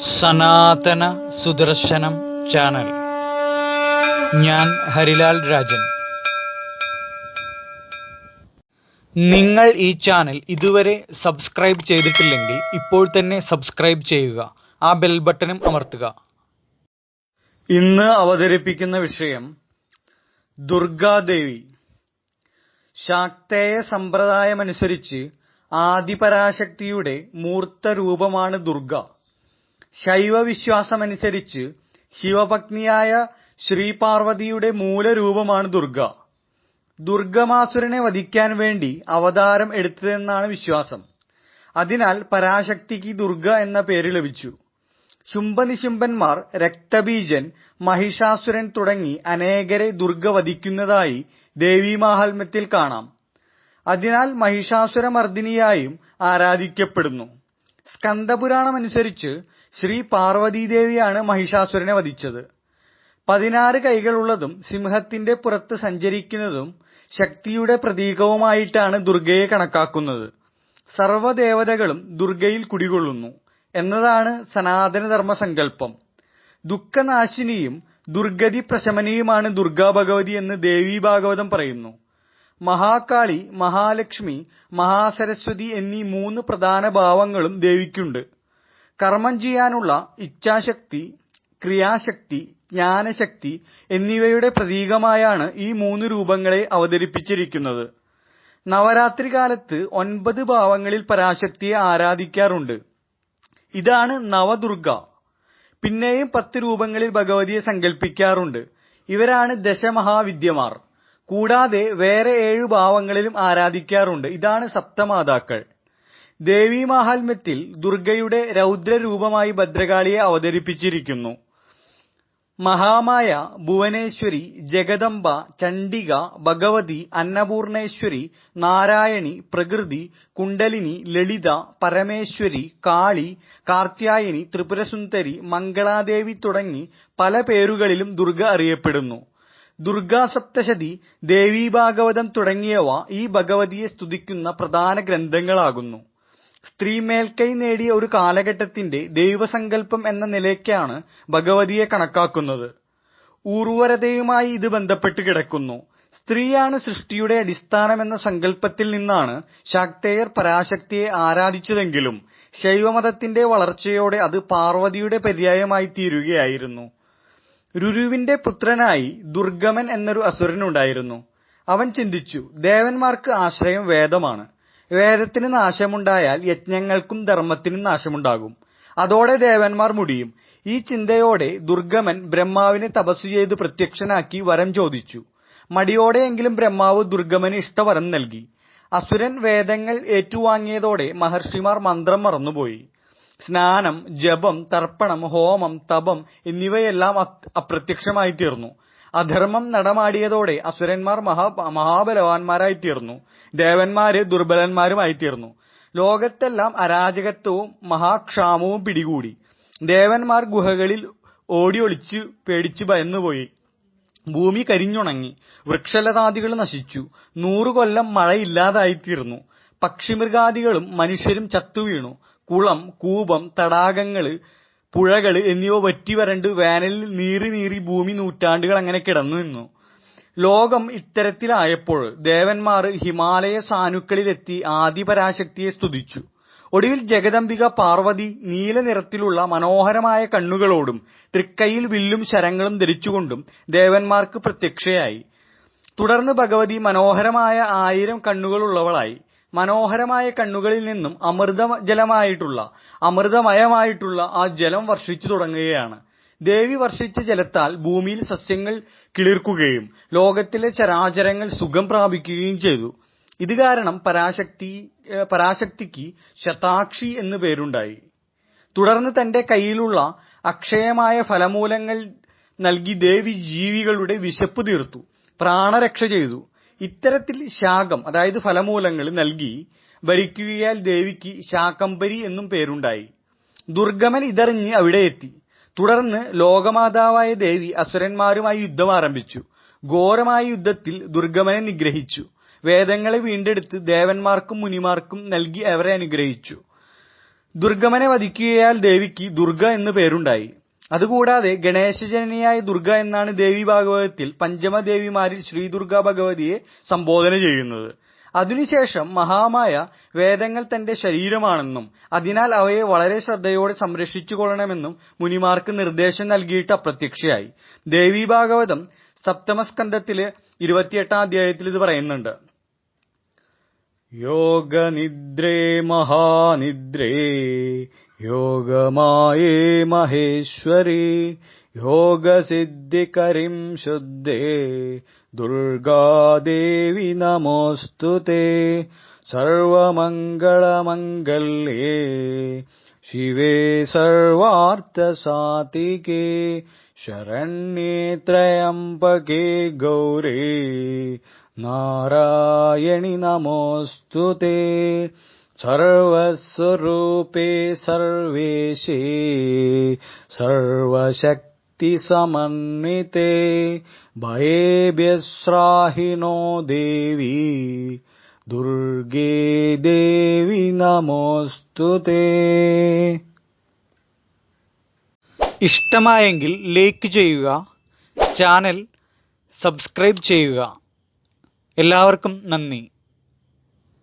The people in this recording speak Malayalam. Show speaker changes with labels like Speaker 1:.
Speaker 1: സനാതന സുദർശനം ചാനൽ. ഞാൻ ഹരിലാൽ രാജൻ. നിങ്ങൾ ഈ ചാനൽ ഇതുവരെ സബ്സ്ക്രൈബ് ചെയ്തിട്ടില്ലെങ്കിൽ ഇപ്പോൾ തന്നെ സബ്സ്ക്രൈബ് ചെയ്യുക, ആ ബെൽ ബട്ടണും അമർത്തുക. ഇന്ന് അവതരിപ്പിക്കുന്ന വിഷയം ദുർഗാദേവി. ശാക്തേയ സമ്പ്രദായമനുസരിച്ച് ആദിപരാശക്തിയുടെ മൂർത്ത രൂപമാണ് ദുർഗ. ശൈവ വിശ്വാസമനുസരിച്ച് ശിവപത്നിയായ ശ്രീപാർവതിയുടെ മൂലരൂപമാണ് ദുർഗ. ദുർഗമാസുരനെ വധിക്കാൻ വേണ്ടി അവതാരം എടുത്തതെന്നാണ് വിശ്വാസം. അതിനാൽ പരാശക്തിക്ക് ദുർഗ എന്ന പേര് ലഭിച്ചു. ശുംഭനിശുംഭന്മാർ, രക്തബീജൻ, മഹിഷാസുരൻ തുടങ്ങി അനേകരെ ദുർഗ വധിക്കുന്നതായി ദേവീമാഹാത്മ്യത്തിൽ കാണാം. അതിനാൽ മഹിഷാസുരമർദിനിയായും ആരാധിക്കപ്പെടുന്നു. സ്കന്ദപുരാണമനുസരിച്ച് ശ്രീ പാർവതീദേവിയാണ് മഹിഷാസുരനെ വധിച്ചത്. 16 കൈകളുള്ളതും സിംഹത്തിന്റെ പുറത്ത് സഞ്ചരിക്കുന്നതും ശക്തിയുടെ പ്രതീകവുമായിട്ടാണ് ദുർഗയെ കണക്കാക്കുന്നത്. സർവ്വദേവതകളും ദുർഗയിൽ കുടികൊള്ളുന്നു എന്നതാണ് സനാതനധർമ്മ സങ്കല്പം. ദുഃഖനാശിനിയും ദുർഗതി പ്രശമനിയുമാണ് ദുർഗാ ഭഗവതി എന്ന് ദേവീഭാഗവതം പറയുന്നു. മഹാകാളി, മഹാലക്ഷ്മി, മഹാസരസ്വതി എന്നീ 3 പ്രധാന ഭാവങ്ങളും ദേവിക്കുണ്ട്. കർമ്മം ചെയ്യാനുള്ള ഇച്ഛാശക്തി, ക്രിയാശക്തി, ജ്ഞാനശക്തി എന്നിവയുടെ പ്രതീകമായാണ് ഈ 3 രൂപങ്ങളെ അവതരിപ്പിച്ചിരിക്കുന്നത്. നവരാത്രി കാലത്ത് 9 ഭാവങ്ങളിൽ പരാശക്തിയെ ആരാധിക്കാറുണ്ട്. ഇതാണ് നവദുർഗ. പിന്നെയും 10 രൂപങ്ങളിൽ ഭഗവതിയെ സങ്കല്പിക്കാറുണ്ട്. ഇവരാണ് ദശമഹാവിദ്യമാർ. കൂടാതെ വേറെ 7 ഭാവങ്ങളിലും ആരാധിക്കാറുണ്ട്. ഇതാണ് സപ്തമാതാക്കൾ. ദേവീമാഹാത്മ്യത്തിൽ ദുർഗയുടെ രൗദ്രരൂപമായി ഭദ്രകാളിയെ അവതരിപ്പിച്ചിരിക്കുന്നു. മഹാമായ, ഭുവനേശ്വരി, ജഗദംബ, ചണ്ഡിക, ഭഗവതി, അന്നപൂർണേശ്വരി, നാരായണി, പ്രകൃതി, കുണ്ടലിനി, ലളിത, പരമേശ്വരി, കാളി, കാർത്യായനി, ത്രിപുരസുന്ദരി, മംഗളാദേവി തുടങ്ങി പല പേരുകളിലും ദുർഗ അറിയപ്പെടുന്നു. ദുർഗാസപ്തശതി, ദേവീഭാഗവതം തുടങ്ങിയവ ഈ ഭഗവതിയെ സ്തുതിക്കുന്ന പ്രധാന ഗ്രന്ഥങ്ങളാകുന്നു. സ്ത്രീ മേൽക്കൈ നേടിയ ഒരു കാലഘട്ടത്തിന്റെ ദൈവസങ്കല്പം എന്ന നിലയ്ക്കാണ് ഭഗവതിയെ കണക്കാക്കുന്നത്. ഊർവരതയുമായി ഇത് ബന്ധപ്പെട്ട് കിടക്കുന്നു. സ്ത്രീയാണ് സൃഷ്ടിയുടെ അടിസ്ഥാനമെന്ന സങ്കല്പത്തിൽ നിന്നാണ് ശാക്തേയർ പരാശക്തിയെ ആരാധിച്ചതെങ്കിലും ശൈവമതത്തിന്റെ വളർച്ചയോടെ അത് പാർവതിയുടെ പര്യായമായി തീരുകയായിരുന്നു. രുരുവിന്റെ പുത്രനായി ദുർഗമൻ എന്നൊരു അസുരനുണ്ടായിരുന്നു. അവൻ ചിന്തിച്ചു, ദേവന്മാർക്ക് ആശ്രയം വേദമാണ്. വേദത്തിന് നാശമുണ്ടായാൽ യജ്ഞങ്ങൾക്കും ധർമ്മത്തിനും നാശമുണ്ടാകും. അതോടെ ദേവന്മാർ മുടിയും. ഈ ചിന്തയോടെ ദുർഗമൻ ബ്രഹ്മാവിനെ തപസ്സു ചെയ്ത് പ്രത്യക്ഷനാക്കി വരം ചോദിച്ചു. മടിയോടെയെങ്കിലും ബ്രഹ്മാവ് ദുർഗമന് ഇഷ്ടവരം നൽകി. അസുരൻ വേദങ്ങൾ ഏറ്റുവാങ്ങിയതോടെ മഹർഷിമാർ മന്ത്രം മറന്നുപോയി. സ്നാനം, ജപം, തർപ്പണം, ഹോമം, തപം എന്നിവയെല്ലാം അപ്രത്യക്ഷമായി തീർന്നു. അധർമ്മം നടമാടിയതോടെ അസുരന്മാർ മഹാബലവാന്മാരായി തീർന്നു. ദേവന്മാര് ദുർബലന്മാരുമായി തീർന്നു. ലോകത്തെല്ലാം അരാജകത്വവും മഹാക്ഷാമവും പിടികൂടി. ദേവന്മാർ ഗുഹകളിൽ ഓടിയൊളിച്ച് പേടിച്ച് ഭയന്നുപോയി. ഭൂമി കരിഞ്ഞുണങ്ങി. വൃക്ഷലതാദികൾ നശിച്ചു. 100 കൊല്ലം മഴയില്ലാതായിത്തീർന്നു. പക്ഷിമൃഗാദികളും മനുഷ്യരും ചത്തുവീണു. കുളം, കൂപം, തടാകങ്ങള്, പുഴകള് എന്നിവ വറ്റിവരണ്ട് വേനലിൽ നീറി ഭൂമി നൂറ്റാണ്ടുകൾ അങ്ങനെ കിടന്നു നിന്നു. ലോകം ഇത്തരത്തിലായപ്പോൾ ദേവന്മാർ ഹിമാലയ സാനുക്കളിലെത്തി ആദിപരാശക്തിയെ സ്തുതിച്ചു. ഒടുവിൽ ജഗദംബിക പാർവതി നീല നിറത്തിലുള്ള മനോഹരമായ കണ്ണുകളോടും തൃക്കൈയിൽ വില്ലും ശരങ്ങളും ധരിച്ചുകൊണ്ടും ദേവന്മാർക്ക് പ്രത്യക്ഷയായി. തുടർന്ന് ഭഗവതി മനോഹരമായ 1000 കണ്ണുകളുള്ളവളായി. മനോഹരമായ കണ്ണുകളിൽ നിന്നും അമൃതമയമായിട്ടുള്ള ആ ജലം വർഷിച്ചു തുടങ്ങുകയാണ്. ദേവി വർഷിച്ച ജലത്താൽ ഭൂമിയിൽ സസ്യങ്ങൾ കിളിർക്കുകയും ലോകത്തിലെ ചരാചരങ്ങൾ സുഖം പ്രാപിക്കുകയും ചെയ്തു. ഇത് കാരണം പരാശക്തിക്ക് ശതാക്ഷി എന്ന് പേരുണ്ടായി. തുടർന്ന് തന്റെ കയ്യിലുള്ള അക്ഷയമായ ഫലമൂലങ്ങൾ നൽകി ദേവി ജീവികളുടെ വിശപ്പ് തീർത്തു, പ്രാണരക്ഷ ചെയ്തു. ഇത്തരത്തിൽ ശാകം, അതായത് ഫലമൂലങ്ങൾ നൽകി ഭരിക്കുകയാൽ ദേവിക്ക് ശാകംഭരി എന്നും പേരുണ്ടായി. ദുർഗമൻ ഇതറിഞ്ഞ് അവിടെ എത്തി. തുടർന്ന് ലോകമാതാവായ ദേവി അസുരന്മാരുമായി യുദ്ധം ആരംഭിച്ചു. ഘോരമായ യുദ്ധത്തിൽ ദുർഗമനെ നിഗ്രഹിച്ചു. വേദങ്ങളെ വീണ്ടെടുത്ത് ദേവന്മാർക്കും മുനിമാർക്കും നൽകി അവരെ അനുഗ്രഹിച്ചു. ദുർഗമനെ വധിക്കുകയാൽ ദേവിക്ക് ദുർഗ എന്ന് പേരുണ്ടായി. അതുകൂടാതെ ഗണേശജനനിയായ ദുർഗ എന്നാണ് ദേവി ഭാഗവതത്തിൽ പഞ്ചമദേവിമാരിൽ ശ്രീദുർഗ ഭഗവതിയെ സംബോധന ചെയ്യുന്നത്. അതിനുശേഷം മഹാമായ വേദങ്ങൾ തന്റെ ശരീരമാണെന്നും അതിനാൽ അവയെ വളരെ ശ്രദ്ധയോടെ സംരക്ഷിച്ചുകൊള്ളണമെന്നും മുനിമാർക്ക് നിർദ്ദേശം നൽകിയിട്ട് അപ്രത്യക്ഷയായി. ദേവി ഭാഗവതം സപ്തമസ്കന്ധത്തിലെ 28-ാം അധ്യായത്തിൽ ഇത് പറയുന്നുണ്ട്. യോഗനിദ്രേ മഹാനിദ്രേ യോഗമായേ മഹേശ്വരി യോഗസിദ്ധികരിം ശുദ്ധേ ദുർഗാദേവി നമോസ്തുതേ സർവമംഗളമംഗല്യേ ശിവേ സർവാർത്ഥസാധികേ ശരണ്യേ ത്രയംബകേ ഗൗരേ നാരായണി നമോസ്തുതേ സർവസ്വരൂപേ സർവേശേ സർവശക്തി സമന്വിതേ ഭയേഭ്യസ്രാഹിനോ ദേവി ദുർഗേ ദേവി നമോസ്തുതേ. ഇഷ്ടമായെങ്കിൽ ലൈക്ക് ചെയ്യുക, ചാനൽ സബ്സ്ക്രൈബ് ചെയ്യുക. എല്ലാവർക്കും നന്ദി.